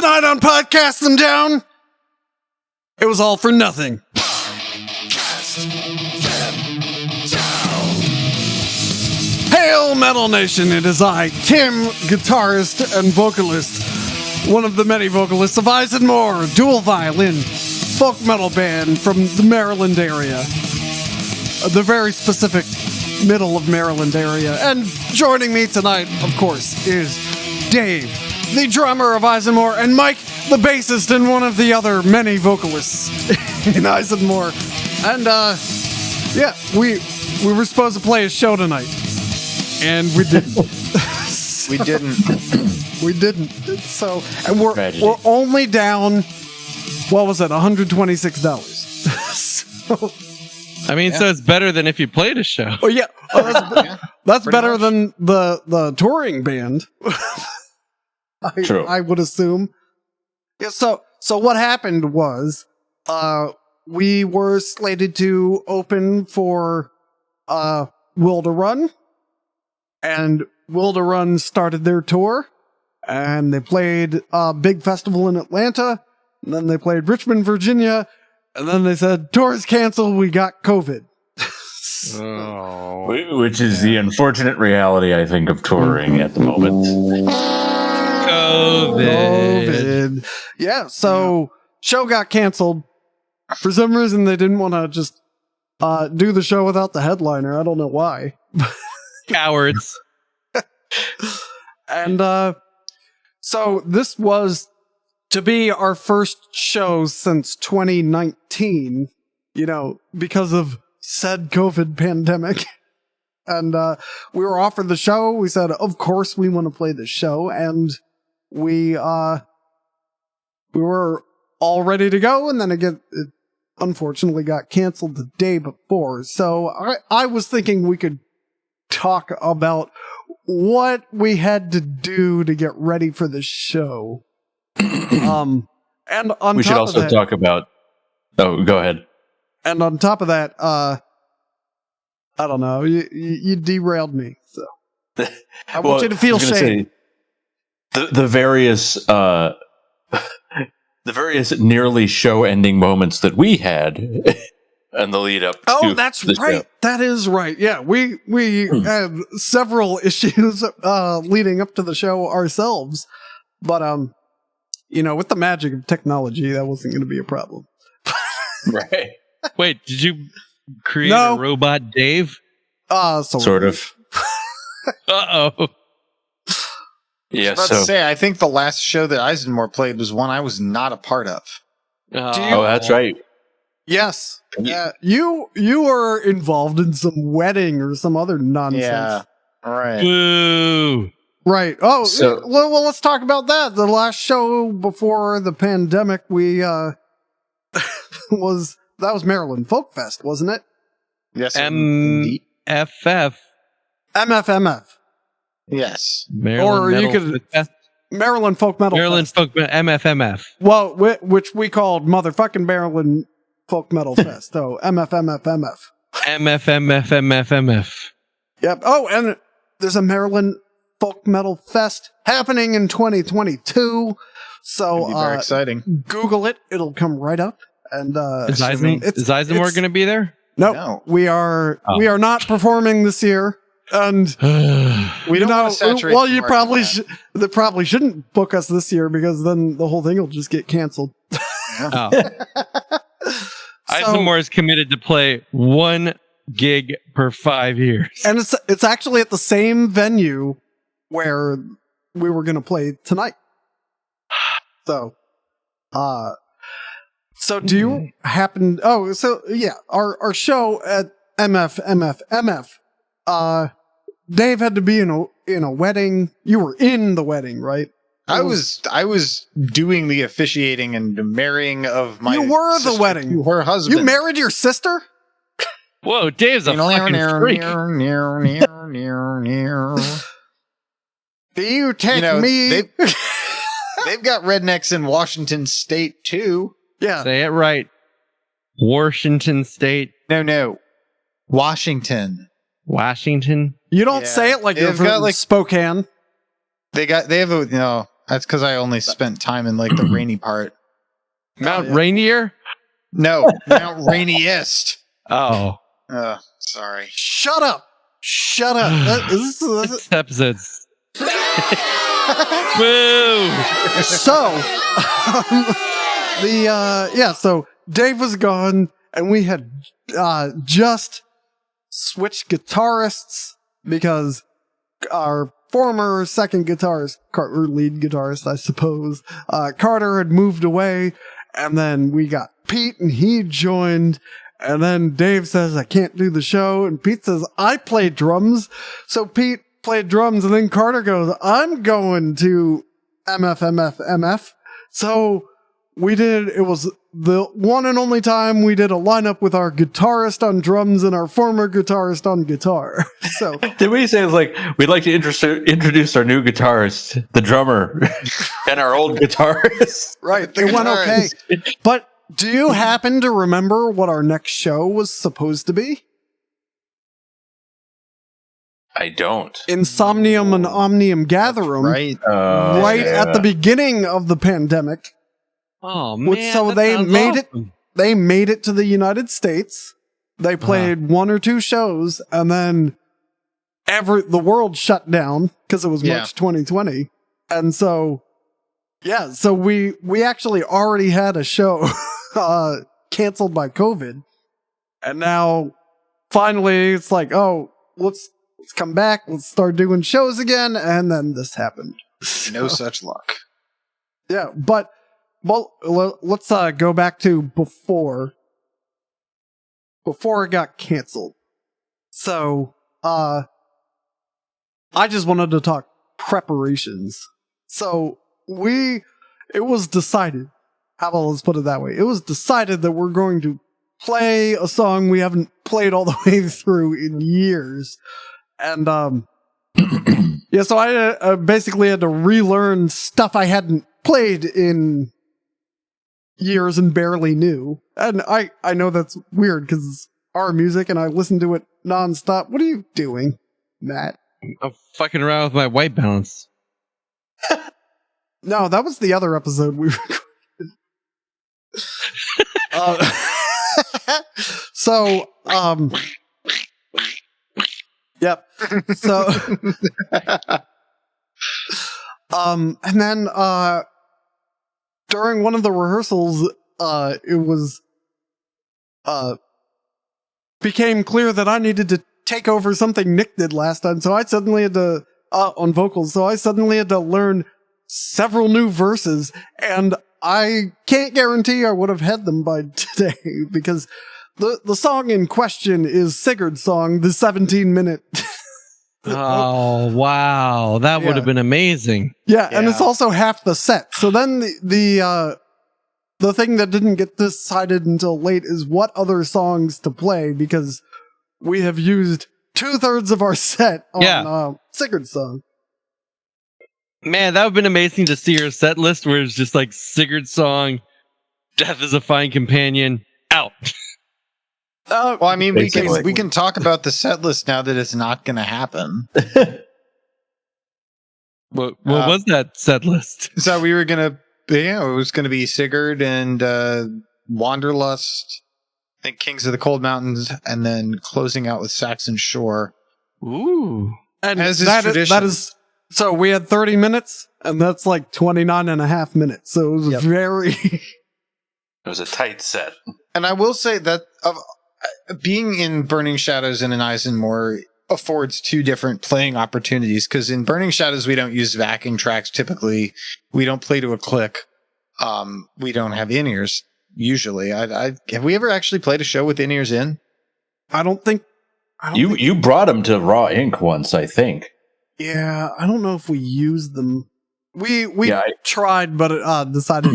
Tonight on Podcast Them Down, it was all for nothing. Hail Metal Nation, it is I, Tim, guitarist and vocalist, one of the many vocalists of ISENMOR, dual violin, folk metal band from the Maryland area. The very specific middle of Maryland area. And joining me tonight, of course, is Dave, the drummer of ISENMOR, and Mike, the bassist and one of the other many vocalists in ISENMOR. And, we were supposed to play a show tonight. And we didn't. We didn't. We didn't. So, and we're only down, what was it, $126. So, I mean, so it's better than if you played a show. Oh yeah, that's better than the touring band. True. I would assume. Yeah. So what happened was, we were slated to open for Will to Run, and Will to Run started their tour, and they played a big festival in Atlanta, and then they played Richmond, Virginia. And then they said, tour's canceled, we got COVID. Which is the unfortunate reality, I think, of touring at the moment. COVID. Yeah, so show got canceled. For some reason, they didn't want to just do the show without the headliner. I don't know why. Cowards. And so this was to be our first show since 2019, because of said COVID pandemic. And we were offered the show. We said, of course, we want to play the show. And we were all ready to go. And then it unfortunately got canceled the day before. So I was thinking we could talk about what we had to do to get ready for the show. And on we should also talk about. Oh, go ahead. And on top of that, I don't know. You derailed me, so I want you to feel shame. The various nearly show-ending moments that we had and the lead up. Oh, that's right. Show. That is right. Yeah, we had several issues leading up to the show ourselves, but with the magic of technology, that wasn't going to be a problem. Right. Wait, did you create a robot Dave? Sort of. Uh-oh. Yeah, I was about to say, I think the last show that ISENMOR played was one I was not a part of. That's right. Yes. You were involved in some wedding or some other nonsense. Yeah, right. Boo. Right. Oh, well, let's talk about that. The last show before the pandemic, we was Maryland Folk Fest, wasn't it? Yes. MFF. MFMF. Yes. Maryland Folk Metal. Maryland Fest. Folk MFMF. Well, which we called motherfucking Maryland Folk Metal Fest. So MFMFMF. MFMFMFMF. Yep. Oh, and there's a Maryland Folk Metal Fest happening in 2022. So very exciting. Google it; it'll come right up. And is ISENMOR going to be there? No, we are not performing this year. And we don't want to saturate. Well, they probably shouldn't book us this year because then the whole thing will just get canceled. Oh. ISENMOR is committed to play 1 gig per 5 years, and it's actually at the same venue where we were going to play tonight. So, do you happen? Oh, so yeah, our show at MFMF. Dave had to be in a wedding. You were in the wedding, right? I was doing the officiating and marrying of my. You were the wedding. To her husband. You married your sister? Whoa, Dave's a fucking freak. Do you take me? They've got rednecks in Washington State too. Yeah, say it right. Washington State. No, Washington. Washington. You don't say it like you're from Spokane. They have That's because I only spent time in like the rainy part. Mount Rainier? No, Mount Rainiest. Oh. Sorry. Shut up. This episode's... Woo! So, so Dave was gone, and we had just switched guitarists because our former second guitarist, or lead guitarist, I suppose, Carter had moved away, and then we got Pete, and he joined, and then Dave says, I can't do the show, and Pete says, I play drums, so Pete played drums, and then Carter goes, I'm going to MF. So it was the one and only time we did a lineup with our guitarist on drums and our former guitarist on guitar. So did we say it's like we'd like to introduce our new guitarist, the drummer, and our old guitarist? Right, it went okay. But do you happen to remember what our next show was supposed to be? I don't. Insomnium and Omnium Gatherum. Right. At the beginning of the pandemic. Oh man! So they made it. They made it to the United States. They played one or two shows, and then the world shut down because it was March 2020. And so, so we actually already had a show canceled by COVID, and now finally it's like, oh, let's come back. Let's start doing shows again, and then this happened. No such luck. Yeah, but. Well, let's go back to before it got canceled. So, I just wanted to talk preparations. So, it was decided, let's put it that way. It was decided that we're going to play a song we haven't played all the way through in years. And, so I basically had to relearn stuff I hadn't played in years and barely knew. And I know that's weird because it's our music and I listen to it nonstop. What are you doing, Matt? I'm fucking around with my white balance. No, that was the other episode we recorded. Yep. So, and then, during one of the rehearsals, it was became clear that I needed to take over something Nick did last time. So I suddenly had to on vocals. So I suddenly had to learn several new verses, and I can't guarantee I would have had them by today because the song in question is Sigurd's song, the 17-minute. Oh, wow. That would have been amazing. Yeah, and it's also half the set. So then the thing that didn't get decided until late is what other songs to play, because we have used 2/3 of our set on Sigurd's song. Man, that would have been amazing to see your set list where it's just like Sigurd's song, Death is a Fine Companion, out. Well, I mean, we can talk about the set list now that it's not going to happen. What was that set list? So we were going to, it was going to be Sigurd and Wanderlust, I think Kings of the Cold Mountains, and then closing out with Saxon Shore. Ooh. And as is that tradition. is so we had 30 minutes, and that's like 29 and a half minutes. So it was very... It was a tight set. And I will say that being in Burning Shadows and in ISENMOR affords two different playing opportunities, because in Burning Shadows we don't use backing tracks typically. We don't play to a click. We don't have in-ears usually. Have we ever actually played a show with in-ears in? I don't think you brought them to Raw Inc. once, I think. Yeah, I don't know if we used them. We tried, but decided.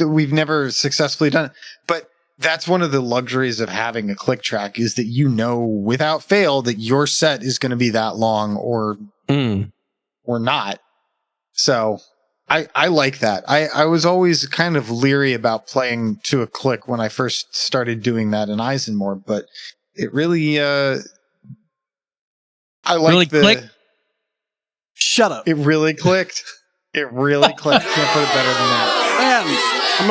We've never successfully done it. But that's one of the luxuries of having a click track, is that you know without fail that your set is going to be that long or not. So I like that. I was always kind of leery about playing to a click when I first started doing that in ISENMOR, but it really I like really click? Shut up. It really clicked. It really clicked. Can't put it better than that. Man, I'm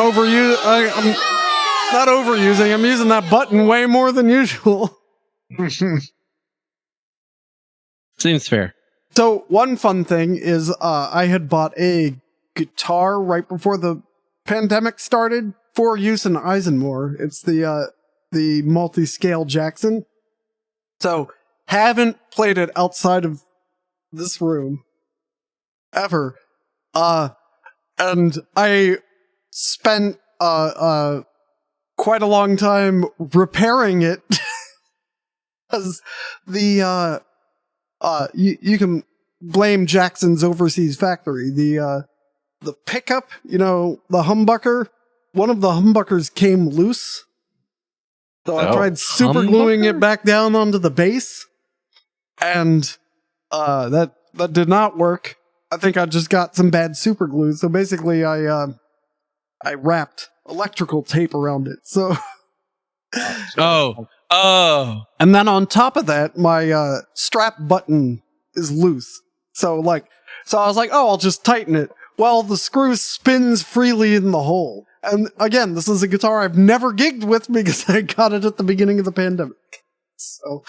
not overusing. I'm using that button way more than usual. Seems fair. So one fun thing is I had bought a guitar right before the pandemic started for use in ISENMOR. It's the multi-scale Jackson. So haven't played it outside of this room ever. And I spent quite a long time repairing it because the you can blame Jackson's overseas factory. The pickup, the humbucker, one of the humbuckers came loose. So I tried super gluing it back down onto the base, and that did not work. I think I just got some bad super glue. So basically I wrapped electrical tape around it. So Oh. and then on top of that, my strap button is loose. So I was like, oh, I'll just tighten it. Well, the screw spins freely in the hole. And again, this is a guitar I've never gigged with because I got it at the beginning of the pandemic. So,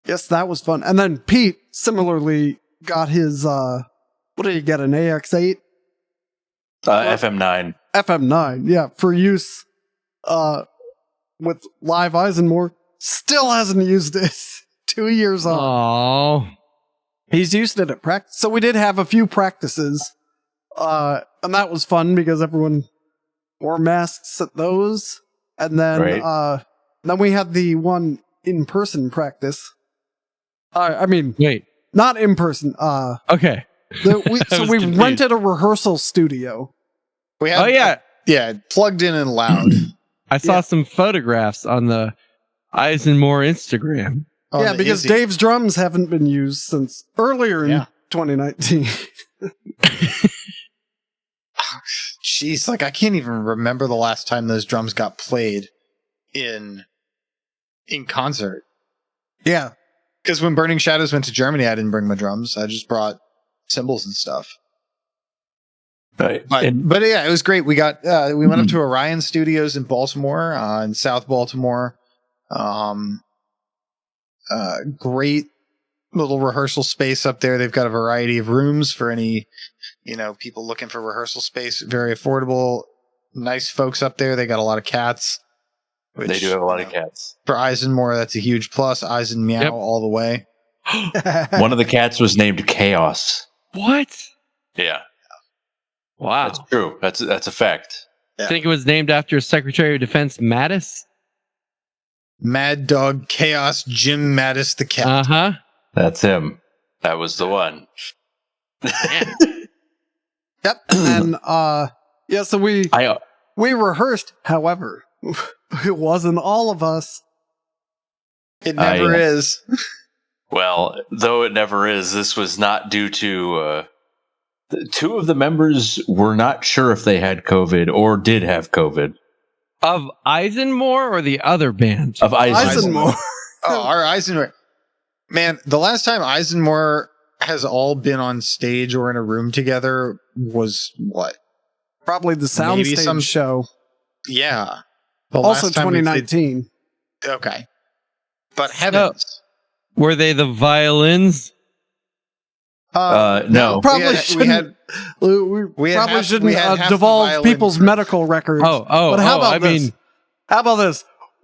yes, that was fun. And then Pete similarly got his, what did he get, an AX8? FM9. FM9, yeah, for use, with live ISENMOR. Still hasn't used it. 2 years on. Oh. He's used it at practice. So we did have a few practices. And that was fun because everyone wore masks at those. And then, then we had the one in-person practice. Wait. Not in person. Okay. We rented a rehearsal studio. We had, plugged in and loud. I saw some photographs on the ISENMOR Instagram. Yeah, because Dave's drums haven't been used since earlier in 2019. Jeez, I can't even remember the last time those drums got played in concert. Yeah. Because when Burning Shadows went to Germany, I didn't bring my drums. I just brought cymbals and stuff. Right. But yeah, it was great. We got we went up to Orion Studios in Baltimore, in South Baltimore. Great little rehearsal space up there. They've got a variety of rooms for any, people looking for rehearsal space. Very affordable. Nice folks up there. They got a lot of cats. They do have a lot of cats. For ISENMOR, that's a huge plus. Eisen Meow all the way. One of the cats was named Chaos. What? Yeah. Wow. That's true. That's a fact. I think it was named after Secretary of Defense Mattis. Mad Dog Chaos Jim Mattis the cat. Uh-huh. That's him. That was the one. Yep. And so we rehearsed, however, it wasn't all of us. It never is. Well, though it never is, this was not due to two of the members were not sure if they had COVID or did have COVID. Of ISENMOR or the other band? Of ISENMOR. Our ISENMOR. Man, the last time ISENMOR has all been on stage or in a room together was what? Probably the soundstage show. Yeah. Also 2019. Okay. But heavens. Were they the violins? No. Probably shouldn't. We probably shouldn't divulge people's medical records. But how about this? How about this?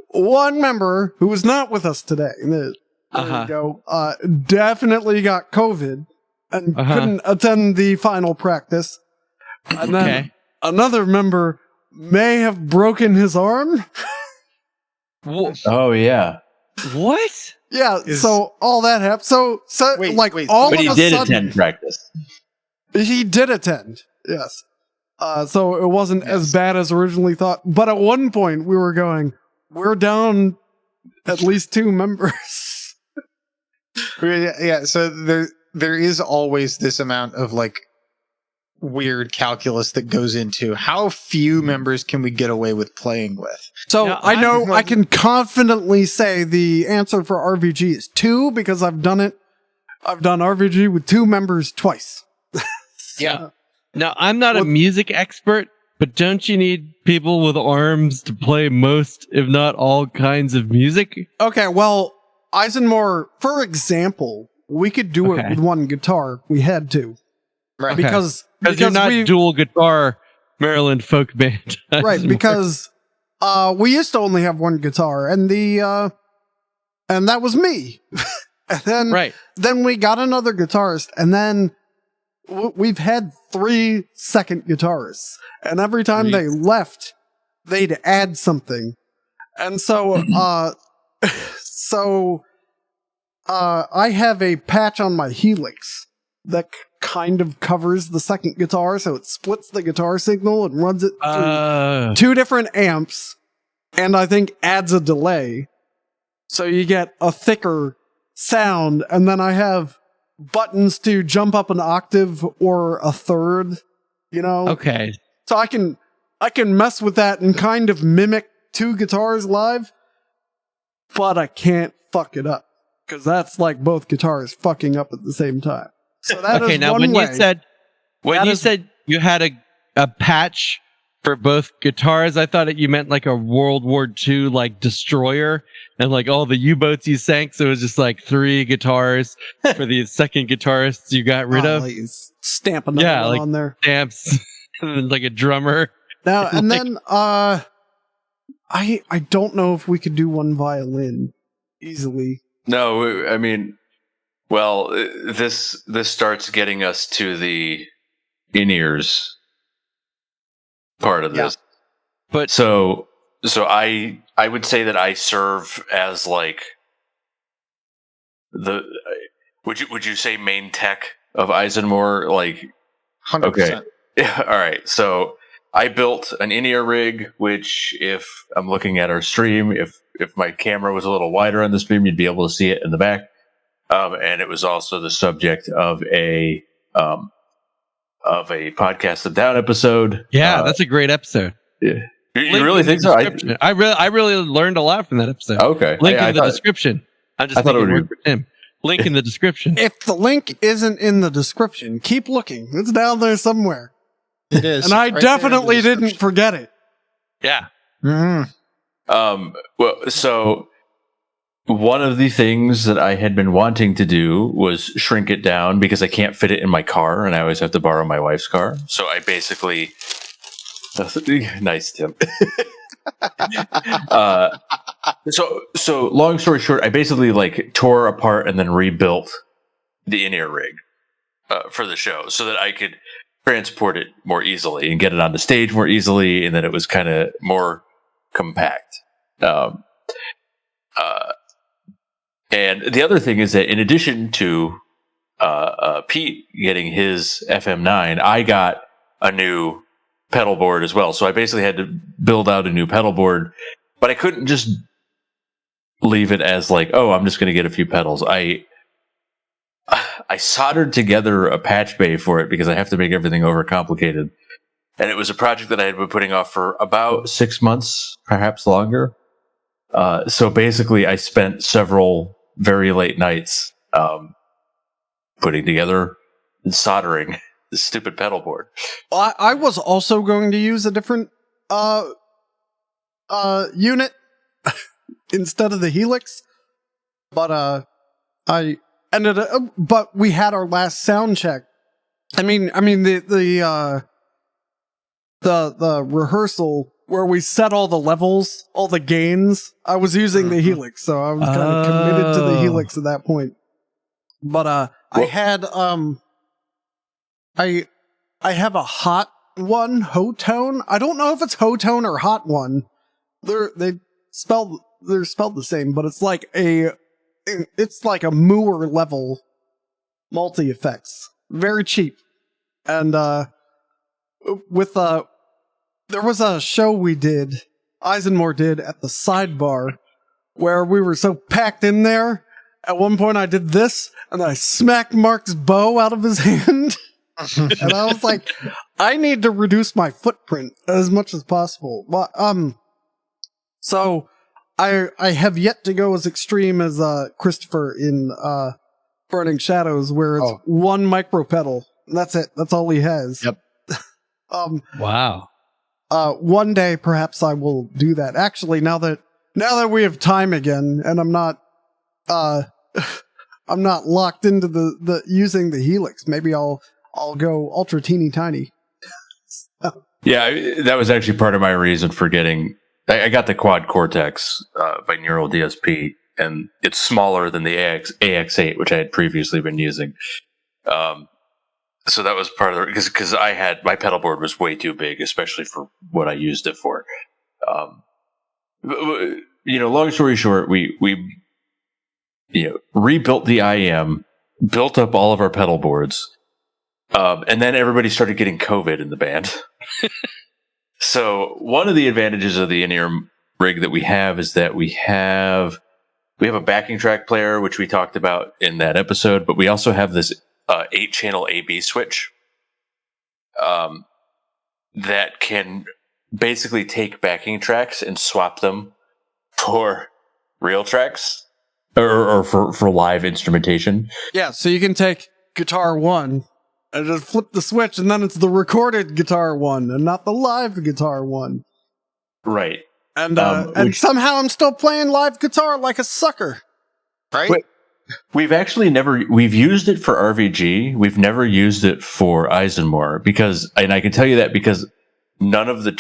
One member who was not with us today, there you go, definitely got COVID and couldn't attend the final practice. And then another member may have broken his arm. Oh, yeah. What? Yeah, so all that happened. So wait, all but of he a did sudden, attend practice. He did attend, yes. So it wasn't as bad as originally thought. But at one point, we were going, we're down at least 2 members. Yeah, so there is always this amount of weird calculus that goes into how few members can we get away with playing with. So I can confidently say the answer for RVG is 2 because I've done it I've done RVG with 2 members twice. Yeah. Now, I'm not a music expert, but don't you need people with arms to play most, if not all, kinds of music? Okay, well, ISENMOR, for example, we could do it with 1 guitar. We had to. Right. Because you're not dual guitar Maryland folk band. Right, because we used to only have 1 guitar, and and that was me. And then we got another guitarist, and then we've had 3 second guitarists, and every time they left, they'd add something. And so I have a patch on my Helix that kind of covers the second guitar, so it splits the guitar signal and runs it through 2 different amps, and I think adds a delay, so you get a thicker sound. And then I have buttons to jump up an octave or a third, Okay. So I can mess with that and kind of mimic 2 guitars live, but I can't fuck it up, because that's like both guitars fucking up at the same time. So that is now one when way. you said you had a patch for both guitars, I thought you meant like a World War II like destroyer, and like all the U-boats you sank, so it was just like 3 guitars for the second guitarists you got rid of. Like stamp another one on there. Stamps like a drummer. Now and then I don't know if we could do 1 violin easily. No, I mean, well, this starts getting us to the in-ears part of this. But so I would say that I serve as like the would you say main tech of ISENMOR, like 100%. Okay. Yeah, all right. So I built an in-ear rig, which if I'm looking at our stream, if my camera was a little wider on the stream, you'd be able to see it in the back. And it was also the subject of a Podcast Down episode. Yeah, that's a great episode. Yeah. You really think so? I really learned a lot from that episode. Okay. Link in the description. I thought it would be him. Link in the description. If the link isn't in the description, keep looking. It's down there somewhere. It is. And I definitely didn't forget it. Yeah. Mm-hmm. Well, so one of the things that I had been wanting to do was shrink it down, because I can't fit it in my car, and I always have to borrow my wife's car. So I basically, nice, Tim. So long story short, I basically like tore apart and then rebuilt the in-ear rig for the show, so that I could transport it more easily and get it on the stage more easily, and then it was kind of more compact. And the other thing is that in addition to Pete getting his FM9, I got a new pedal board as well. So I basically had to build out a new pedal board, but I couldn't just leave it as like, oh, I'm just going to get a few pedals. I soldered together a patch bay for it, because I have to make everything overcomplicated. And it was a project that I had been putting off for about 6 months, perhaps longer. So basically I spent several very late nights putting together and soldering the stupid pedal board. I was also going to use a different unit instead of the Helix, but I ended up. But we had our last sound check. I mean the rehearsal where we set all the levels, all the gains. I was using the Helix, so I was kind of committed to the Helix at that point. But I had I have a hot one, Hotone. I don't know if it's Hotone or Hot One. They're spelled the same, but it's like a Moore level multi effects. Very cheap. And there was a show we did, ISENMOR did, at the Sidebar, where we were so packed in there. At one point I did this, and I smacked Mark's bow out of his hand. And I was like, I need to reduce my footprint as much as possible. But, so I have yet to go as extreme as Christopher in Burning Shadows, where it's one micro pedal. That's it. That's all he has. Yep. Wow. One day, perhaps I will do that. Actually, now that we have time again, and I'm not locked into the using the Helix, maybe I'll go ultra teeny tiny. Yeah, that was actually part of my reason for getting. I got the Quad Cortex by Neural DSP, and it's smaller than the AX8, which I had previously been using. So that was part of the because I had my pedal board was way too big, especially for what I used it for. Long story short, we rebuilt the IEM, built up all of our pedal boards, and then everybody started getting COVID in the band. So one of the advantages of the in-ear rig that we have is that we have a backing track player, which we talked about in that episode, but we also have this 8-channel AB switch that can basically take backing tracks and swap them for real tracks or for live instrumentation. Yeah, so you can take guitar 1 and just flip the switch, and then it's the recorded guitar 1 and not the live guitar 1. Right. And somehow I'm still playing live guitar like a sucker. Right? Wait, we've used it for RVG. We've never used it for ISENMOR and I can tell you that because none of the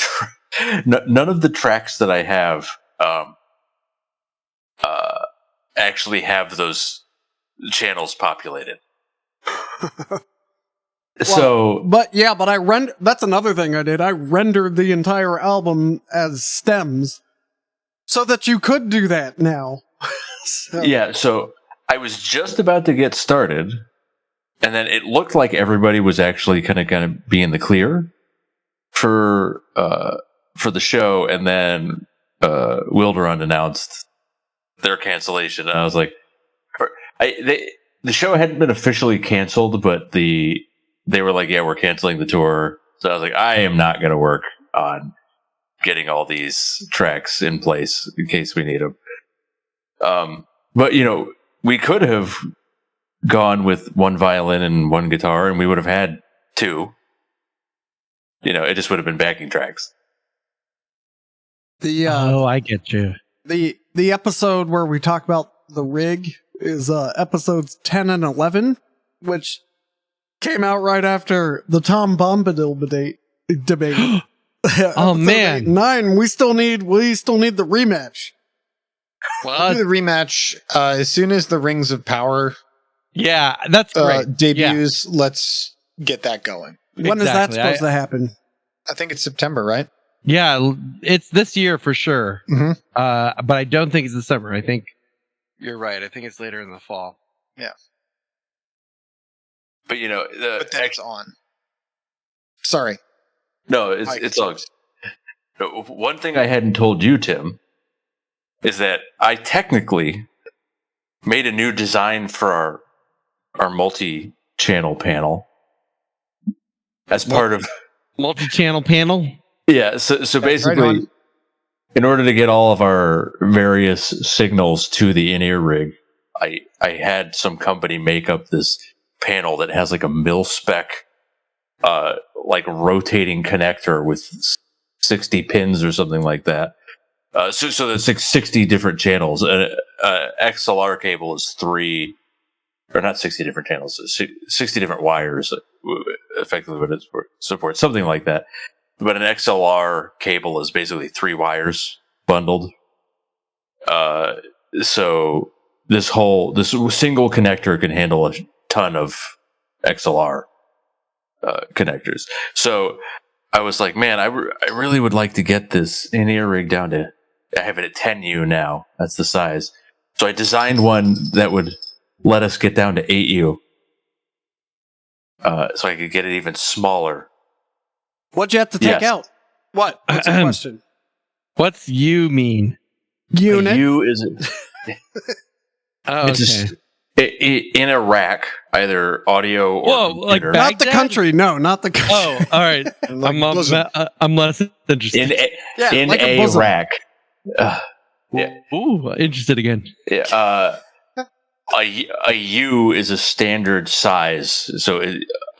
tracks that I have actually have those channels populated. But that's another thing I did. I rendered the entire album as stems so that you could do that now. So I was just about to get started, and then it looked like everybody was actually kind of be in the clear for the show, and then Wilderun announced their cancellation, and I was like, the show hadn't been officially canceled, but they were like, yeah, we're canceling the tour. So I was like, I am not going to work on getting all these tracks in place in case we need them. But we could have gone with one violin and one guitar, and we would have had 2. It just would have been backing tracks. I get you. The episode where we talk about the rig is episodes 10 and 11, which came out right after the Tom Bombadil debate. Oh man, 8 and 9. We still need the rematch. We'll do the rematch as soon as the Rings of Power. Yeah, that's great. Debuts. Yeah. Let's get that going. When is that supposed to happen? I think it's September, right? Yeah, it's this year for sure. Mm-hmm. But I don't think it's the summer. I think you're right. I think it's later in the fall. Yeah. But but that's on. Sorry. No, it's all. One thing I hadn't told you, Tim, is that I technically made a new design for our multi-channel panel as part of multi-channel panel. Yeah, so basically, right, in order to get all of our various signals to the in-ear rig, I had some company make up this panel that has like a mil-spec, like rotating connector with 60 pins or something like that. So that's like 60 different channels. XLR cable is 3, or not 60 different channels, 60 different wires, effectively what it supports, something like that. But an XLR cable is basically 3 wires bundled. So this single connector can handle a ton of XLR connectors. So I was like, man, I really would like to get this in-ear rig down to, I have it at 10U now. That's the size. So I designed one that would let us get down to 8U. So I could get it even smaller. What'd you have to take out? What? What's the question? What's U mean? Unit? U is okay. In a rack, either audio or computer. Like not the country. No, not the country. Oh, all right. I'm less interested. In like a rack. Yeah. Ooh, interested again. Yeah. a U is a standard size. So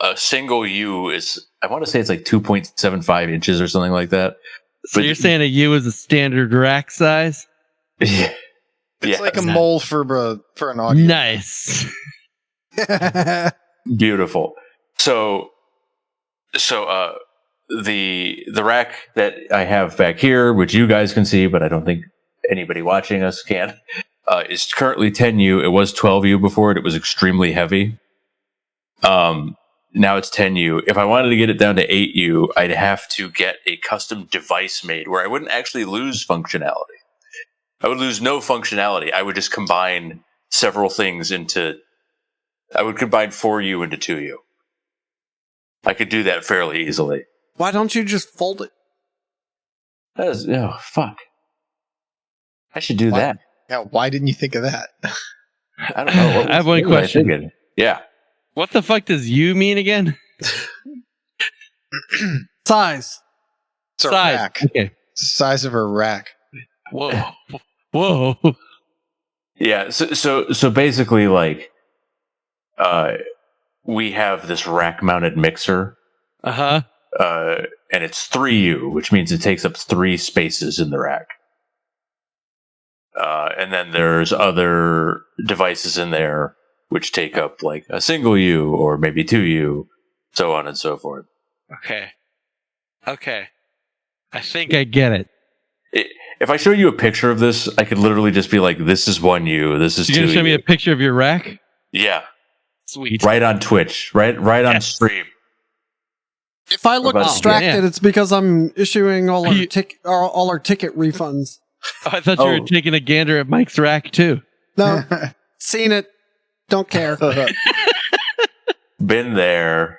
a single U is, I want to say it's like 2.75 inches or something like that. So you're saying a U is a standard rack size? Yeah. It's like a mole for an audio. Nice. Beautiful. So the rack that I have back here, which you guys can see, but I don't think anybody watching us can, is currently 10U. It was 12U before. It was extremely heavy. Now it's 10U. If I wanted to get it down to 8U, I'd have to get a custom device made where I wouldn't actually lose functionality. I would lose no functionality. I would just combine several things I would combine 4U into 2U. I could do that fairly easily. Why don't you just fold it? Fuck. I should do that. Yeah, why didn't you think of that? I don't know. I have one question. Yeah. What the fuck does U mean again? Size. It's a Size. rack. Okay. It's the size of a rack. Whoa. Yeah. So basically, like, we have this rack-mounted mixer. Uh-huh. And it's 3U, which means it takes up 3 spaces in the rack. And then there's other devices in there which take up like a single U or maybe 2U, so on and so forth. Okay. I think I get it. If I show you a picture of this, I could literally just be like, this is 1U, this is 2U. You're going to show me a picture of your rack? Yeah. Sweet. Right on Twitch. Right on stream. If I look distracted, it's because I'm issuing all our ticket refunds. Oh, I thought you were taking a gander at Mike's rack too. No, seen it. Don't care. Been there.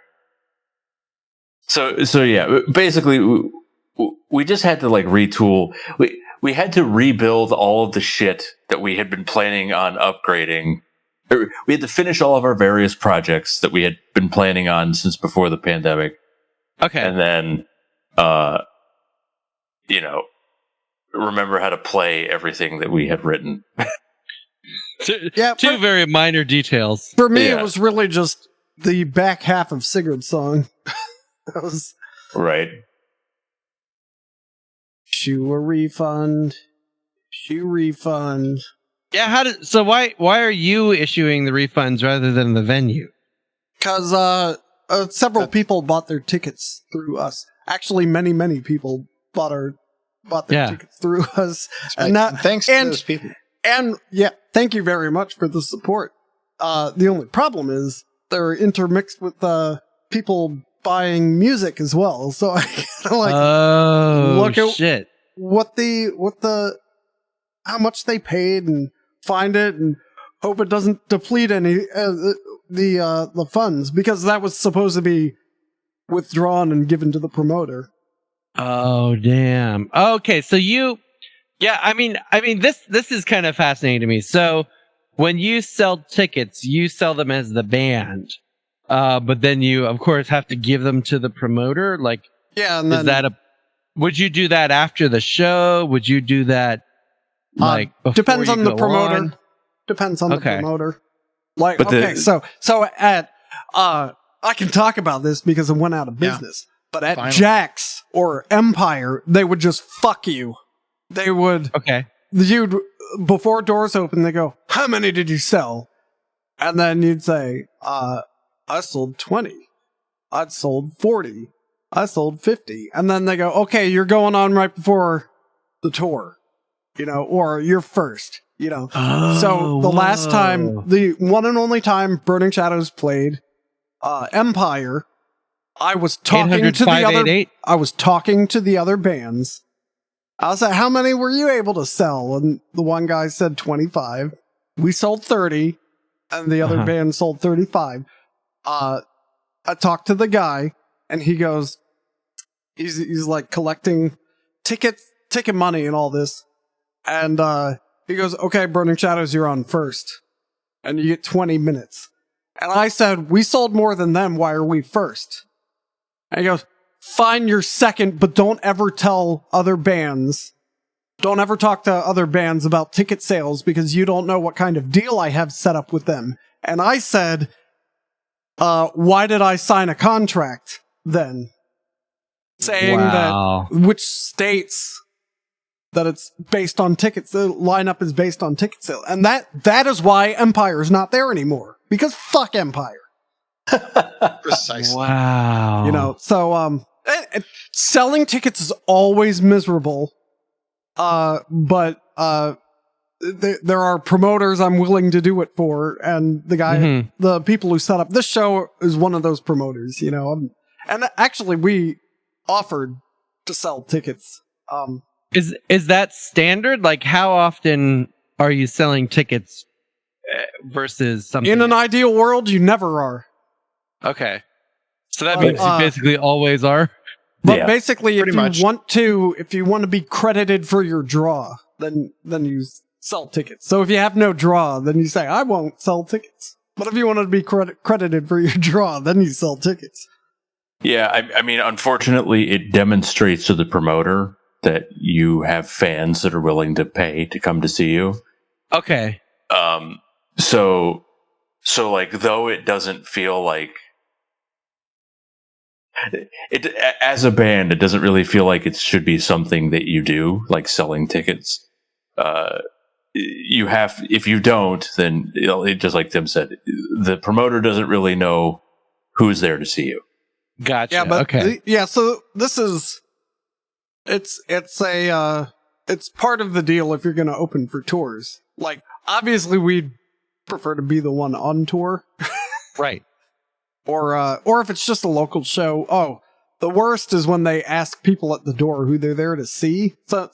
So yeah, basically we just had to like retool. We had to rebuild all of the shit that we had been planning on upgrading. We had to finish all of our various projects that we had been planning on since before the pandemic. Okay. And then, remember how to play everything that we had written. Two very minor details. For me, it was really just the back half of Sigurd's song. That was right. Shoe a refund. Shoe refund. Yeah, why are you issuing the refunds rather than the venue? Because several people bought their tickets through us. Actually, many people bought their tickets through us. Right. And thanks to those people. And thank you very much for the support. The only problem is they're intermixed with people buying music as well. So I kind of like look at how much they paid and find it and hope it doesn't deplete any the funds, because that was supposed to be withdrawn and given to the promoter. Oh damn. Okay, so I mean this is kind of fascinating to me. So when you sell tickets, you sell them as the band. But then you of course have to give them to the promoter. Like, and then, would you do that after the show? Would you do that depends on the promoter. Depends on the promoter. Like, so at I can talk about this because it went out of business. But at Jack's or Empire, they would just fuck you. They would. Okay. You'd, before doors open, they go, "How many did you sell?" And then you'd say, "I sold 20. I'd sold 40. I sold 50." And then they go, "Okay, you're going on right before the tour, or you're first." So the last time, the one and only time Burning Shadows played Empire, I was talking to the other bands. I was like, "How many were you able to sell?" And the one guy said 25. We sold 30, and the other band sold 35. I talked to the guy, and he goes, he's like collecting ticket money and all this, and he goes, "Okay, Burning Shadows, you're on first, and you get 20 minutes." And I said, "We sold more than them. Why are we first?" And he goes, "Fine, you're second, but don't ever tell other bands don't ever talk to other bands about ticket sales because you don't know what kind of deal I have set up with them. And I said, why did I sign a contract then? Saying that, which states that it's based on tickets, the lineup is based on ticket sale. And that is why Empire's not there anymore. Because fuck Empire. Precisely. Wow. You know, so, selling tickets is always miserable. But there are promoters I'm willing to do it for, and the people who set up this show is one of those promoters, you know. And actually, we offered to sell tickets. Is that standard? Like, how often are you selling tickets versus something? In an ideal world, you never are. Okay, so that means you basically always are. But basically, if you want to be credited for your draw, then you sell tickets. So if you have no draw, then you say, I won't sell tickets. But if you want to be credited for your draw, then you sell tickets. Yeah, I mean, unfortunately, it demonstrates to the promoter that you have fans that are willing to pay to come to see you. Okay. So like, though it doesn't feel like it as a band, it doesn't really feel like it should be something that you do, like selling tickets. You have, if you don't, then just like Tim said, the promoter doesn't really know who's there to see you. Gotcha. Yeah, but okay. So this is it's part of the deal if you're going to open for tours. Like, obviously, we'd prefer to be the one on tour, right? Or if it's just a local show. Oh, the worst is when they ask people at the door who they're there to see. So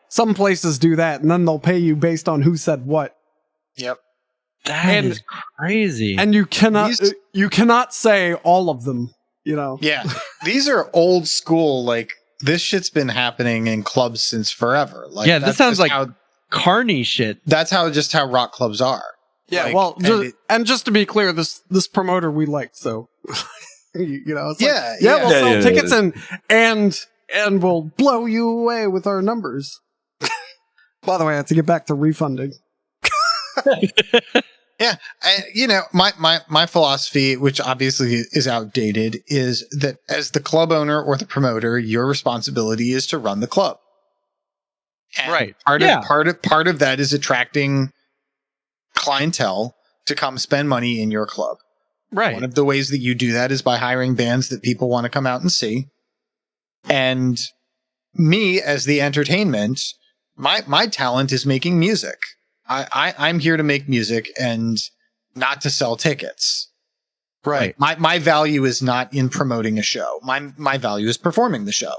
some places do that, and then they'll pay you based on who said what. Yep. That is crazy. And you cannot say all of them, you know. Yeah. These are old school, like, this shit's been happening in clubs since forever. Like, yeah, this sounds like carny shit. That's how rock clubs are. Yeah, like, well, just to be clear, this promoter we like, so you know, it's we'll sell tickets and we'll blow you away with our numbers. By the way, I have to get back to refunding. Yeah, you know, my philosophy, which obviously is outdated, is that as the club owner or the promoter, your responsibility is to run the club. And right. Part of that is attracting clientele to come spend money in your club. Right. One of the ways that you do that is by hiring bands that people want to come out and see. And me, as the entertainment, my talent is making music. I'm here to make music and not to sell tickets. Right. Like, my value is not in promoting a show. My value is performing the show.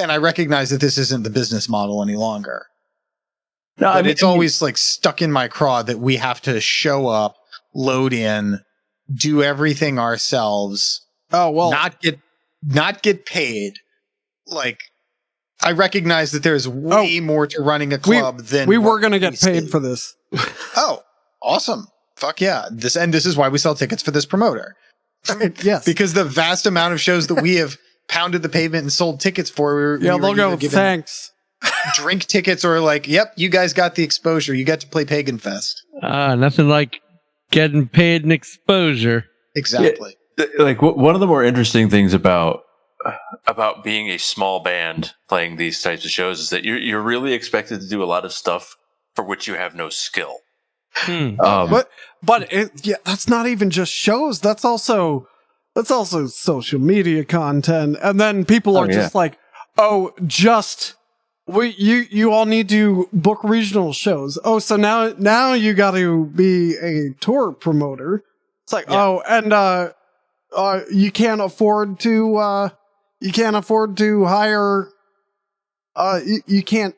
And I recognize that this isn't the business model any longer. No, but it's always like stuck in my craw that we have to show up, load in, do everything ourselves. Oh, well, not get paid. Like, I recognize that there's way more to running a club than we were going to get paid for this. Oh, awesome. Fuck yeah. This is why we sell tickets for this promoter. Yes. Because the vast amount of shows that we have pounded the pavement and sold tickets for, they'll go, thanks. Drink tickets, or like, yep, you guys got the exposure. You got to play Pagan Fest. Nothing like getting paid in exposure. Exactly. Yeah, like, one of the more interesting things about being a small band playing these types of shows is that you're really expected to do a lot of stuff for which you have no skill. But that's not even just shows. That's also social media content, and then people are just like, oh, you all need to book regional shows. Oh, so now you got to be a tour promoter. It's like, and you can't afford to hire. You can't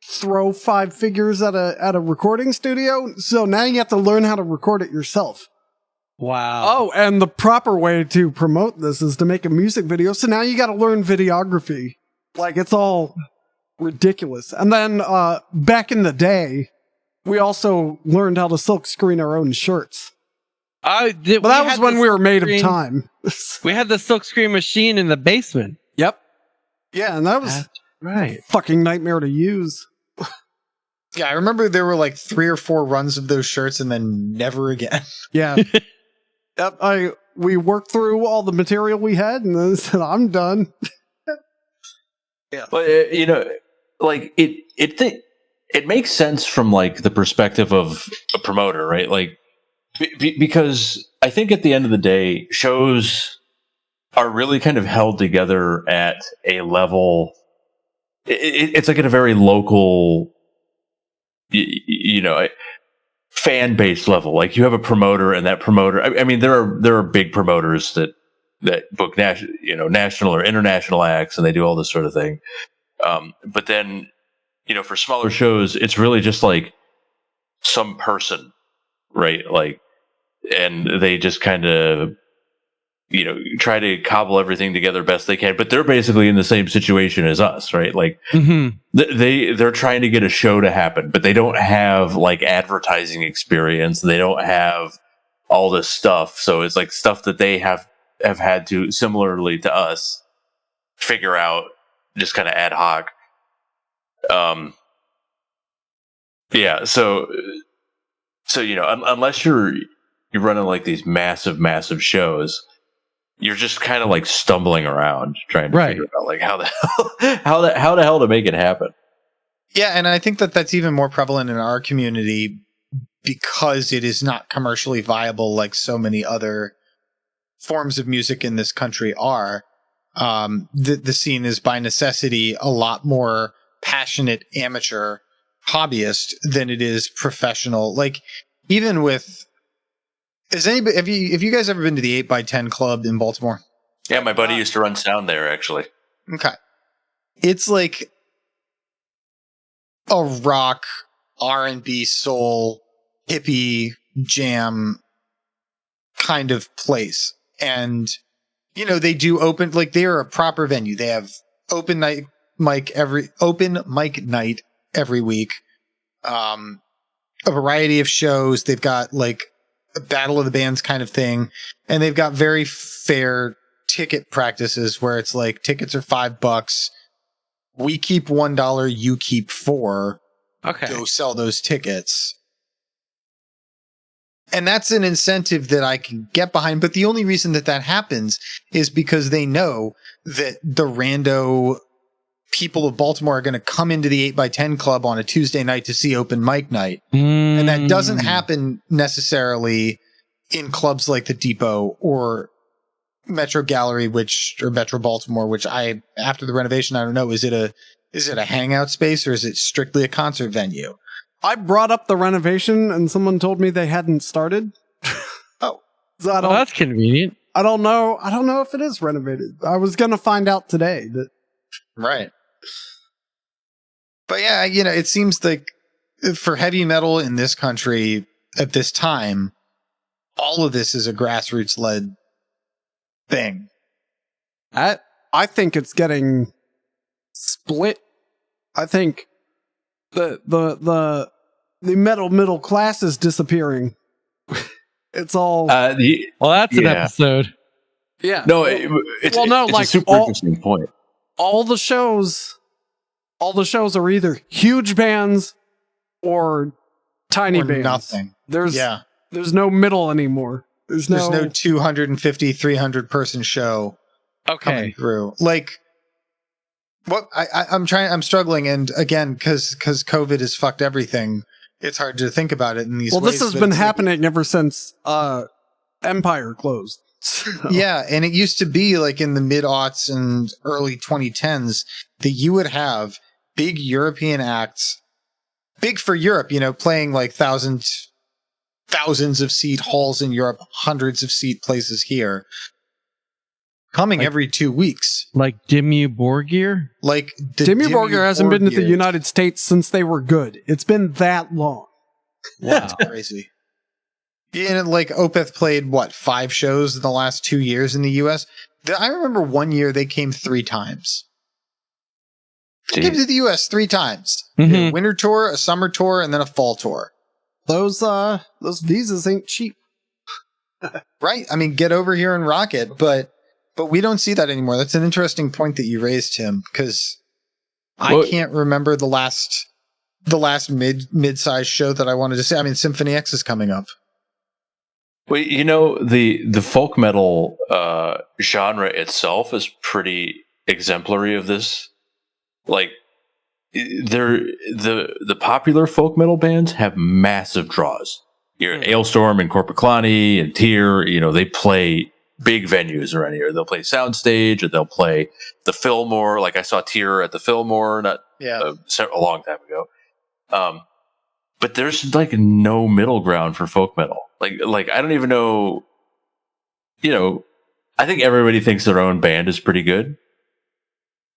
throw 5 figures at a recording studio. So now you have to learn how to record it yourself. Wow. Oh, and the proper way to promote this is to make a music video. So now you got to learn videography. Like, it's all ridiculous. And then back in the day, we also learned how to silk screen our own shirts. But that was when we were made of time. We had the silk screen machine in the basement. Yep. Yeah, and that was Right. Fucking nightmare to use. Yeah, I remember there were like 3 or 4 runs of those shirts and then never again. Yeah. Yep, we worked through all the material we had and then said, I'm done. But like it makes sense from like the perspective of a promoter, right? Like because I think at the end of the day, shows are really kind of held together at a level. It's like at a very local, fan base level. Like you have a promoter, and that promoter. I mean, there are big promoters that book national or international acts, and they do all this sort of thing. But then, for smaller shows, it's really just like some person, right? Like, and they just kind of, try to cobble everything together best they can. But they're basically in the same situation as us, right? Like, they're trying to get a show to happen, but they don't have like advertising experience. They don't have all this stuff. So it's like stuff that they have had to, similarly to us, figure out just kind of ad hoc. Yeah. So unless you're running like these massive shows, you're just kind of like stumbling around trying to figure out like how the hell to make it happen. Yeah, and I think that's even more prevalent in our community because it is not commercially viable like so many other forms of music in this country are. The scene is by necessity a lot more passionate amateur hobbyist than it is professional. Like even with, have you guys ever been to the 8x10 club in Baltimore? Yeah, my buddy used to run sound there actually. Okay. It's like a rock, R&B, soul, hippie jam kind of place. And they do open, like they are a proper venue. They have open mic night every week. A variety of shows. They've got like a battle of the bands kind of thing. And they've got very fair ticket practices where it's like tickets are $5. We keep $1, you keep $4. Okay. Go sell those tickets. And that's an incentive that I can get behind. But the only reason that happens is because they know that the rando people of Baltimore are going to come into the 8x10 club on a Tuesday night to see open mic night. And that doesn't happen necessarily in clubs like the Depot or Metro Gallery, or Metro Baltimore, which after the renovation, I don't know, is it a hangout space or is it strictly a concert venue? I brought up the renovation and someone told me they hadn't started. Oh. So that's convenient. I don't know if it is renovated. I was going to find out today. Right. But yeah, it seems like for heavy metal in this country at this time, all of this is a grassroots led thing. I think it's getting split. I think the metal middle class is disappearing. It's all that's an episode. Yeah. No, it's like a super interesting point. All the shows are either huge bands or tiny bands. Nothing. There's no middle anymore. There's no 250, 300 person show coming through. Like what I'm struggling. And again, because COVID has fucked everything, it's hard to think about it in these ways. Well, this has been happening ever since Empire closed. So. Yeah, and it used to be like in the mid-aughts and early 2010s that you would have big European acts, big for Europe, playing like thousands of seat halls in Europe, hundreds of seat places here, coming every 2 weeks. Like Dimmu Borgir? Like Dimmu Borgir hasn't been to the United States since they were good. It's been that long. Wow. That's crazy. Yeah, and like Opeth played 5 shows in the last 2 years in the US. I remember one year they came 3 times. They came to the US 3 times. A winter tour, a summer tour, and then a fall tour. Those visas ain't cheap. Right? I mean, get over here and rock it, but we don't see that anymore. That's an interesting point that you raised, Tim, because I can't remember the last mid-sized show that I wanted to say. I mean, Symphony X is coming up. Well, the folk metal genre itself is pretty exemplary of this. Like, the popular folk metal bands have massive draws. Ailstorm and Corporate Colony and Tyr, they play big venues around here. They'll play Soundstage, or they'll play the Fillmore. Like I saw Tyr at the Fillmore a long time ago. But there's like no middle ground for folk metal. Like I don't even know. I think everybody thinks their own band is pretty good.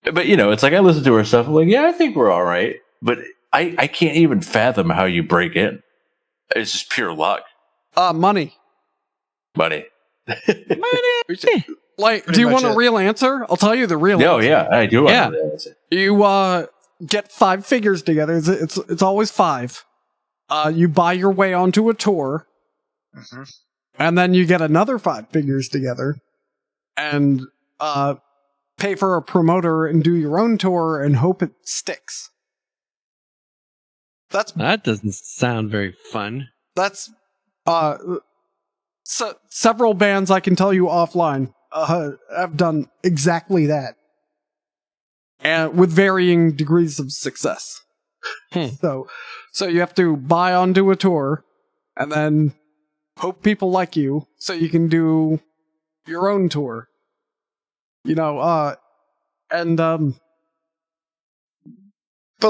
But it's like I listen to our stuff. I'm like, yeah, I think we're all right. But I can't even fathom how you break in. It's just pure luck. Money. Money. Like, do you want a real answer? I'll tell you the real answer. Oh, yeah, I do want a real answer. You get 5 figures together. It's always 5. You buy your way onto a tour, and then you get another 5 figures together, and pay for a promoter and do your own tour and hope it sticks. That doesn't sound very fun. That's several bands I can tell you offline have done exactly that, and with varying degrees of success. So you have to buy onto a tour and then hope people like you so you can do your own tour. But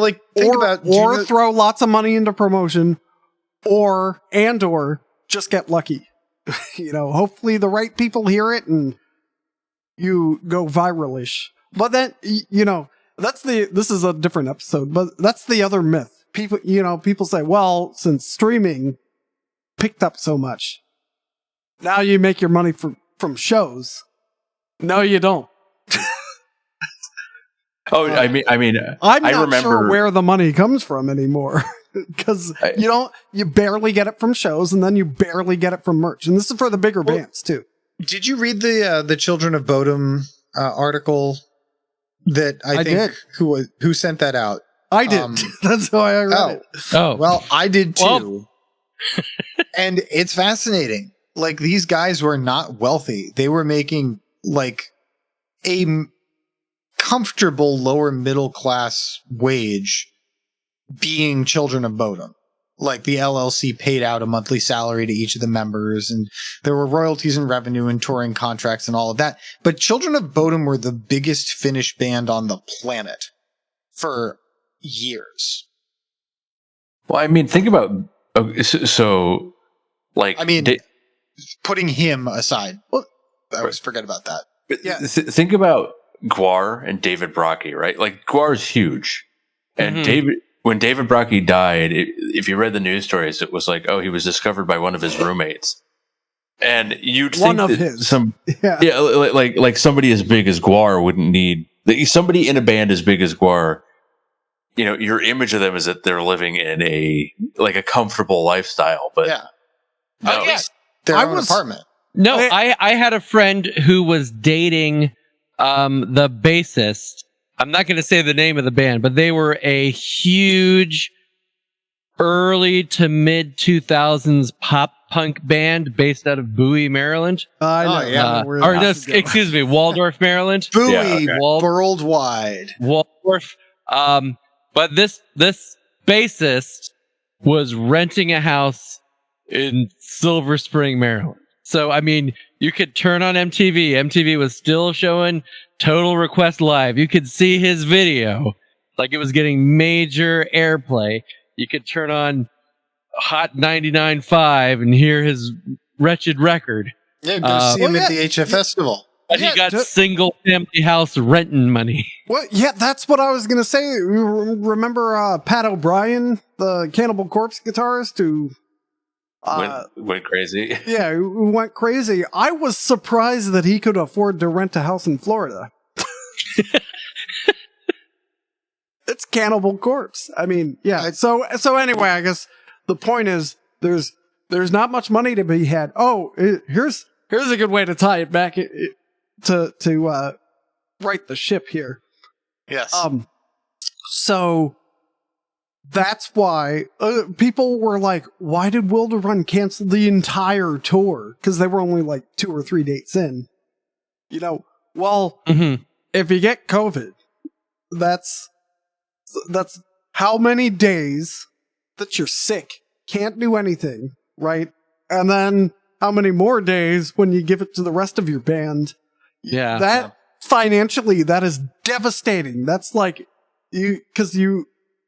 like, or throw lots of money into promotion, or just get lucky. Hopefully the right people hear it and you go viralish. But then, this is a different episode, but that's the other myth. People say, well, since streaming picked up so much, now you make your money from shows. No, you don't. I'm not sure where the money comes from anymore, because you barely get it from shows, and then you barely get it from merch, and this is for the bigger bands too. Did you read the Children of Bodom article that I think did. Who sent that out? I did. That's why I read it. Oh, well, I did too. And it's fascinating. Like, these guys were not wealthy. They were making like a comfortable lower middle class wage being Children of Bodom. Like, the LLC paid out a monthly salary to each of the members, and there were royalties and revenue and touring contracts and all of that. But Children of Bodom were the biggest Finnish band on the planet for years. Well, I mean, think about putting him aside. Well, I always forget about that. But yeah, think about Gwar and David Brockie, right? Like, Gwar is huge, and when David Brockie died, if you read the news stories, it was like, oh, he was discovered by one of his roommates, and you'd think like somebody as big as Gwar wouldn't need somebody in a band as big as Gwar. Your image of them is that they're living in a comfortable lifestyle, but at least their own apartment. No, I had a friend who was dating the bassist. I'm not going to say the name of the band, but they were a huge early to mid 2000s pop punk band based out of Bowie, Maryland. I know. Excuse me, Waldorf, Maryland. Bowie, worldwide. Waldorf. But this bassist was renting a house in Silver Spring, Maryland. So, I mean, you could turn on MTV. MTV was still showing Total Request Live. You could see his video. Like, it was getting major airplay. You could turn on Hot 99.5 and hear his wretched record. Yeah, go see him at the HF Festival. But he got single family house renting money. Well, yeah, that's what I was going to say. Remember Pat O'Brien, the Cannibal Corpse guitarist, who went crazy. Yeah, who went crazy. I was surprised that he could afford to rent a house in Florida. It's Cannibal Corpse. I mean, yeah. So anyway, I guess the point is there's not much money to be had. Oh, here's a good way to tie it back to right the ship here. Yes. So that's why people were like, why did Will to Run cancel the entire tour? Because they were only like 2 or 3 dates in. You know, well, if you get COVID, that's how many days that you're sick, can't do anything, right? And then how many more days when you give it to the rest of your band? Yeah. That financially, that is devastating. That's like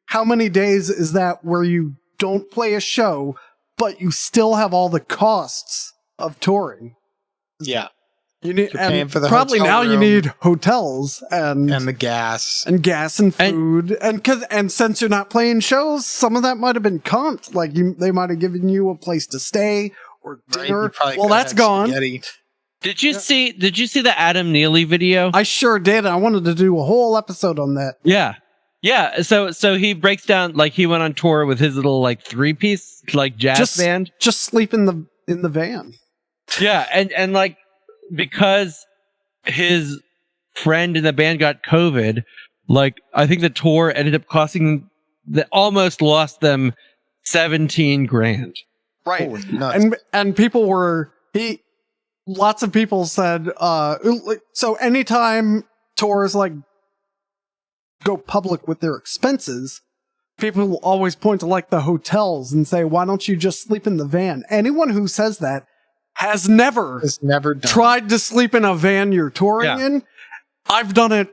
how many days is that where you don't play a show, but you still have all the costs of touring? Yeah. You need, You're paying for the probably hotel now you room need hotels and the gas and food and since you're not playing shows, some of that might have been comped. Like they might have given you a place to stay or dinner. Right? Well, that's gone. Spaghetti. Did you see the Adam Neely video? I sure did. I wanted to do a whole episode on that. Yeah. Yeah, so he breaks down, like, he went on tour with his little, like, 3-piece, like, jazz band. Just sleep in the van. Yeah, and like, because his friend in the band got COVID, like, I think the tour ended up costing, almost lost them $17,000. Right. Holy nuts. And people were, lots of people said, so anytime tours, like, go public with their expenses, people will always point to like the hotels and say, why don't you just sleep in the van? Anyone who says that has never tried to sleep in a van you're touring in. I've done it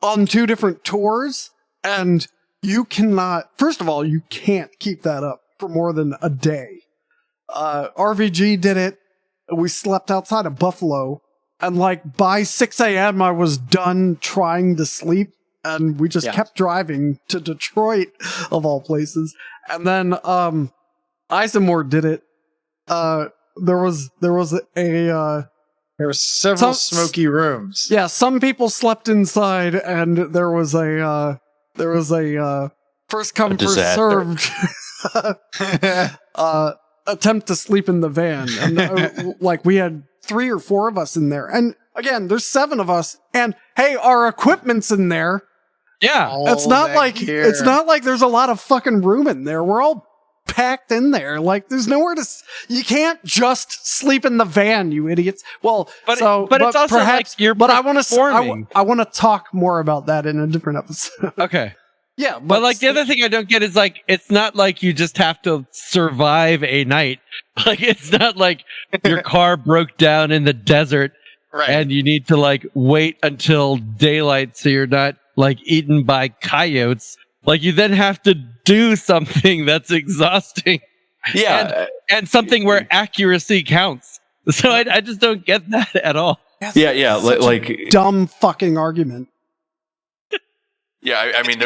on 2 different tours, and you cannot, first of all, you can't keep that up for more than a day. RVG did it. We slept outside of Buffalo, and like by 6 a.m. I was done trying to sleep. And we just kept driving to Detroit, of all places. And then ISENMOR did it. There were several smoky rooms. Yeah, some people slept inside, and there was a first come first served attempt to sleep in the van, and like we had 3 or 4 of us in there, and again, there's 7 of us, and hey, our equipment's in there. Yeah, it's not like there's a lot of fucking room in there. We're all packed in there. Like there's nowhere to. You can't just sleep in the van, you idiots. Well, but it's also perhaps like you're. But I want to talk more about that in a different episode. Okay. Yeah, but like the other thing I don't get is like it's not like you just have to survive a night. Like it's not like your car broke down in the desert, right? And you need to like wait until daylight so you're not like eaten by coyotes. Like you then have to do something that's exhausting. Yeah. And something where accuracy counts. So I just don't get that at all. Yeah. Like dumb fucking argument. Yeah. I mean,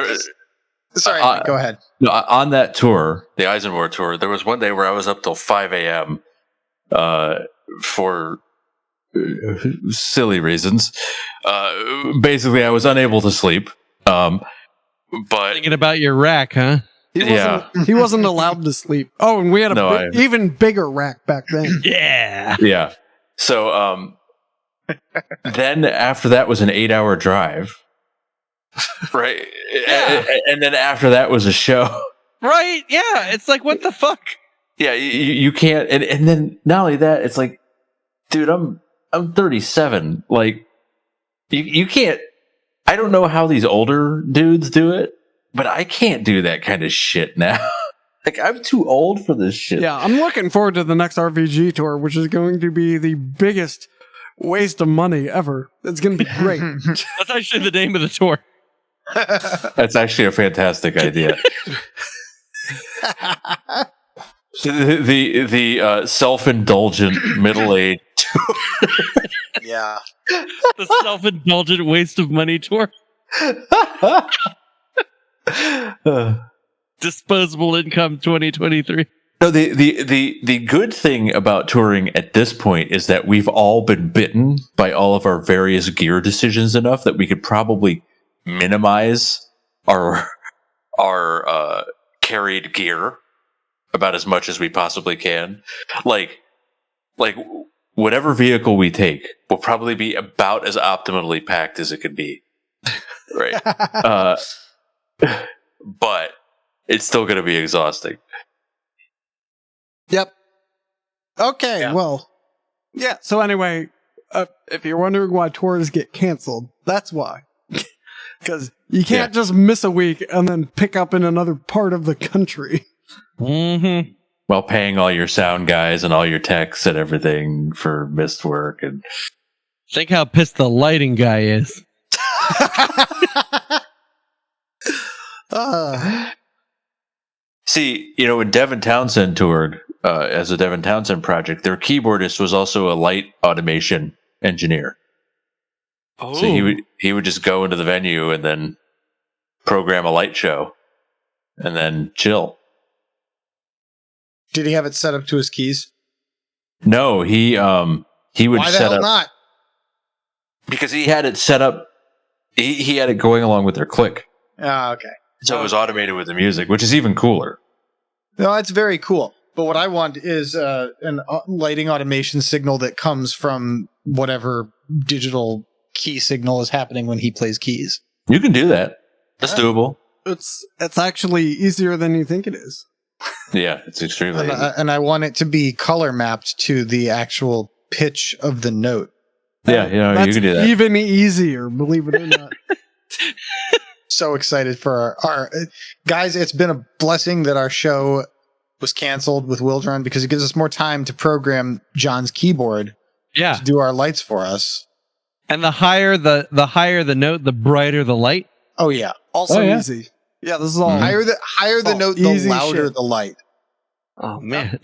sorry, go ahead. No, on that tour, the ISENMOR tour, there was one day where I was up till 5 a.m. For silly reasons. Basically, I was unable to sleep. But thinking about your rack, huh? He wasn't allowed to sleep. Oh, and we had even bigger rack back then. Yeah. So then after that was an 8-hour drive. Right. Yeah. And then after that was a show. Right. Yeah. It's like, what the fuck? Yeah. You can't. And then not only that, it's like, dude, I'm 37. Like you can't, I don't know how these older dudes do it, but I can't do that kind of shit now. Like I'm too old for this shit. Yeah. I'm looking forward to the next RVG tour, which is going to be the biggest waste of money ever. It's going to be great. That's actually the name of the tour. That's actually a fantastic idea. the self-indulgent middle-aged tour. Yeah. The self-indulgent waste of money tour. Disposable income 2023. No, the good thing about touring at this point is that we've all been bitten by all of our various gear decisions enough that we could probably minimize our carried gear about as much as we possibly can. Like whatever vehicle we take will probably be about as optimally packed as it could be. Right. but it's still going to be exhausting. Yep. Okay, Yeah. well, yeah. So anyway, if you're wondering why tours get canceled, that's why. Because you can't just miss a week and then pick up in another part of the country. Mm-hmm. While paying all your sound guys and all your techs and everything for missed work. And Think how pissed the lighting guy is. See, when Devin Townsend toured as a Devin Townsend project, their keyboardist was also a light automation engineer. Oh. So he would just go into the venue and then program a light show and then chill. Did he have it set up to his keys? No, he would Why the set hell up not? because he had it set up. He had it going along with their click, Ah, okay. so it was automated with the music, which is even cooler. No, that's very cool. But what I want is an lighting automation signal that comes from whatever digital key signal is happening when he plays keys. You can do that. That's doable. It's actually easier than you think it is. Yeah, it's extremely easy. And I want it to be color mapped to the actual pitch of the note. Yeah, That's you can do that. even easier, believe it or not. So excited for our guys. It's been a blessing that our show was canceled with Wildrun because it gives us more time to program John's keyboard Yeah. to do our lights for us. And the higher the higher the note, the brighter the light. Oh yeah. Also yeah. easy. Yeah, this is all Higher the Oh, note, the easy louder shit. the light. Oh man.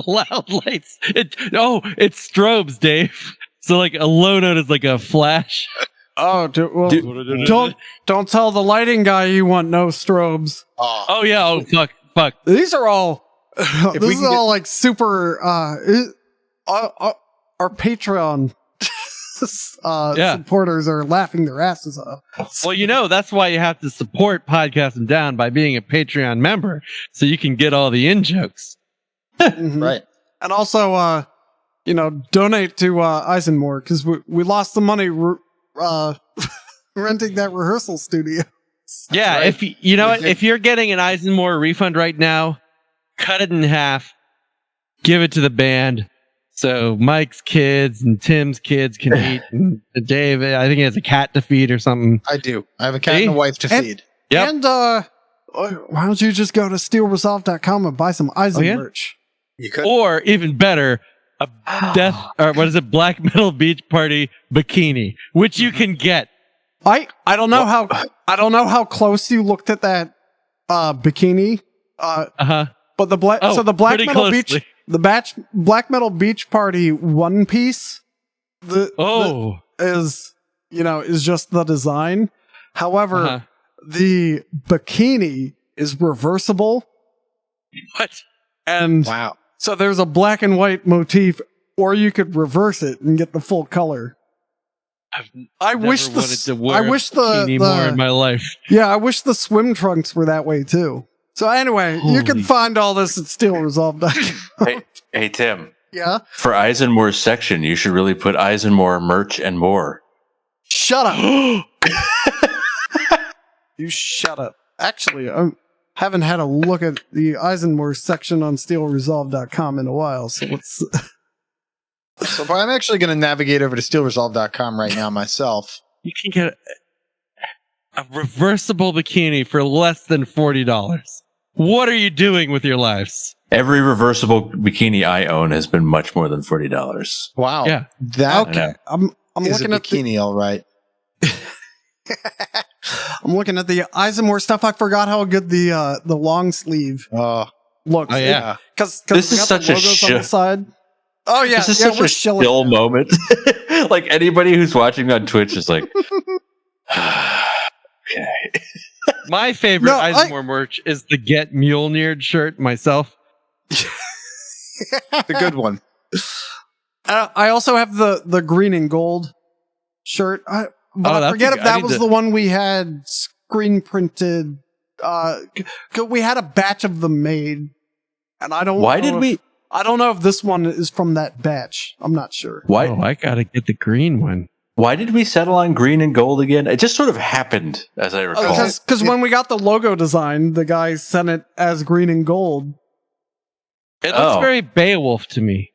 Loud lights. It's strobes, Dave. So like a low note is like a flash. Oh, don't tell the lighting guy you want no strobes. Oh yeah, oh fuck. These are all If this we is can all like super our Patreon supporters are laughing their asses off. Well, that's why you have to support Podcasting Down by being a Patreon member, so you can get all the in jokes. Mhm. Right. And also donate to ISENMOR because we lost the money renting that rehearsal studio. Yeah, right. if you know what, if you're getting an ISENMOR refund right now, cut it in half, give it to the band, so Mike's kids and Tim's kids can eat. And Dave, I think he has a cat to feed or something. I do. I have a cat and a wife to feed. Yep. And why don't you just go to steelresolve.com and buy some Eisen merch? You could. Or even better, a Black Metal Beach Party bikini, which you can get. I don't know how close you looked at that bikini. But the Black pretty Metal closely. Beach, Black Metal Beach Party one piece. Is just the design. However, the bikini is reversible. What? And Wow. so there's a black and white motif, or you could reverse it and get the full color. I wish bikini more in my life. Yeah, I wish the swim trunks were that way too. So anyway, you can find all this at steelresolve.com. Hey, Tim. Yeah? For ISENMOR's section, you should really put ISENMOR merch and more. Shut up. You shut up. Actually, I haven't had a look at the ISENMOR section on steelresolve.com in a while, so let's... So I'm actually going to navigate over to steelresolve.com right now myself. You can get a reversible bikini for less than $40. What are you doing with your lives? Every reversible bikini I own has been much more than $40. Wow. Yeah. That Okay. I'm is looking a at bikini, all right. I'm looking at the ISENMOR stuff. I forgot how good the long sleeve Oh, looks. Oh, yeah. Because This is got such the a logos on the side. Oh yeah, This is yeah, such we're a shilling chill it. moment. Like anybody who's watching on Twitch is like, okay. My favorite No, ISENMOR merch is the Get Mjolnired shirt myself. the good one. I also have the green and gold shirt. But I that's forget a- if I that need was to- the one we had screen printed. We had a batch of them made, and I don't. Why know did we? I don't know if this one is from that batch. I'm not sure. Why? Oh, I gotta get the green one. Why did we settle on green and gold again? It just sort of happened, as I recall. Because when we got the logo design, the guy sent it as green and gold. It looks very Beowulf to me.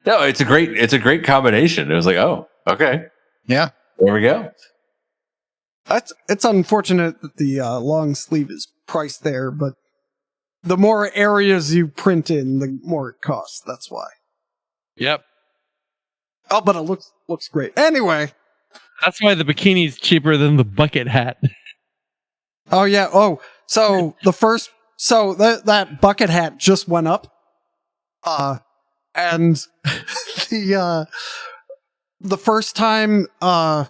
No, it's a great combination. It was like, oh, okay. Yeah. There we go. It's unfortunate that the long sleeve is priced there, but the more areas you print in, the more it costs. That's why. Yep. Oh, but it looks great. Anyway. That's why the bikini's cheaper than the bucket hat. Oh yeah. Oh, so that bucket hat just went up. And the first time so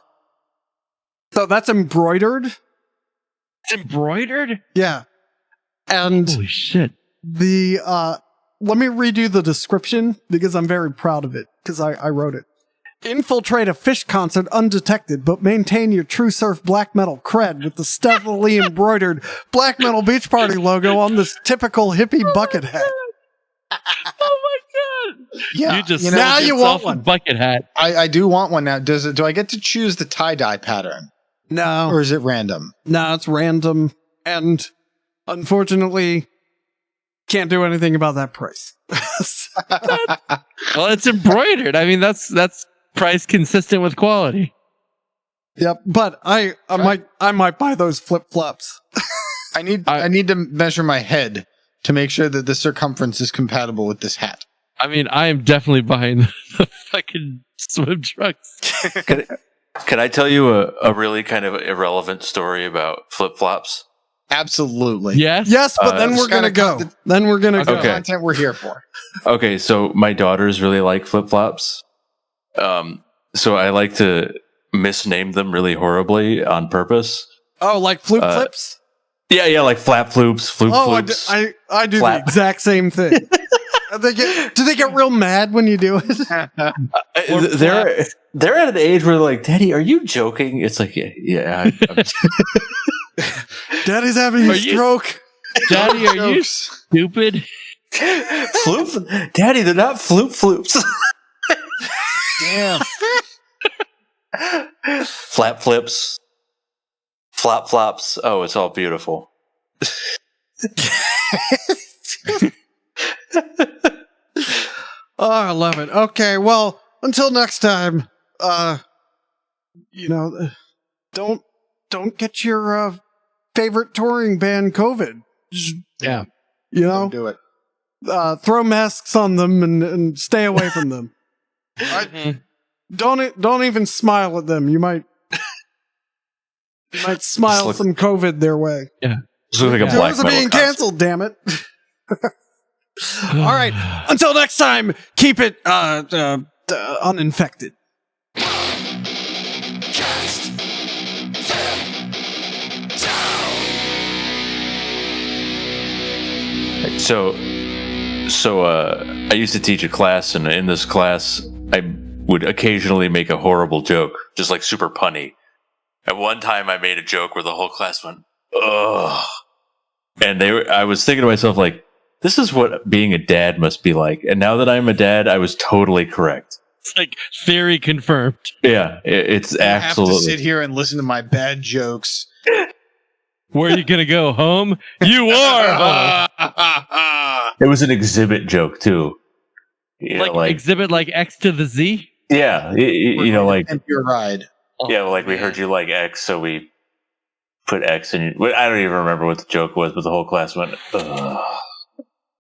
that's embroidered. It's embroidered? Yeah. And holy shit. The let me redo the description because I'm very proud of it because I wrote it. Infiltrate a fish concert undetected, but maintain your true surf black metal cred with the stealthily embroidered Black Metal Beach Party logo on this typical hippie bucket hat. Oh my god! Yeah, You just now sold you yourself want a one. bucket hat. I do want one now. Do I get to choose the tie-dye pattern? No. Or is it random? No, it's random. And unfortunately, can't do anything about that price. Well, it's embroidered. I mean, that's price consistent with quality. Yep, but I might buy those flip-flops. I need to measure my head to make sure that the circumference is compatible with this hat. I mean, I am definitely buying the fucking swim trunks. Can I tell you a really kind of irrelevant story about flip-flops? Absolutely. Yes, but then we're gonna go. Then we're gonna go. Okay. Content we're here for. Okay, so my daughters really like flip-flops. So I like to misname them really horribly on purpose. Oh, like flip flips? Yeah, like flap floops, floop floops. I do the exact same thing. Do they get real mad when you do it? They're at an age where they're like, Daddy, are you joking? It's like, yeah. Daddy's having a stroke. Daddy, are you stupid? Floop? Daddy, they're not floop floops. Damn. Flap flips. Flop flops. Oh, it's all beautiful. Oh, I love it. Okay, well, until next time, don't get your favorite touring band COVID. Just, Yeah. Don't do it. Throw masks on them and stay away from them. Don't even smile at them. You might smile some COVID their way. Yeah. Just look like a black Tours are metal being costume. canceled, damn it. All right. Until next time, keep it uninfected. So I used to teach a class, and in this class, I would occasionally make a horrible joke, just like super punny. At one time, I made a joke where the whole class went, ugh. And I was thinking to myself, like, this is what being a dad must be like. And now that I'm a dad, I was totally correct. It's like theory confirmed. Yeah, it's absolutely. I have to sit here and listen to my bad jokes. Where are you going to go? Home? You are home. It was an exhibit joke, too. Like exhibit like X to the Z? Yeah, like... And your ride. Yeah, like we heard you like X, so we put X in. I don't even remember what the joke was, but the whole class went, ugh.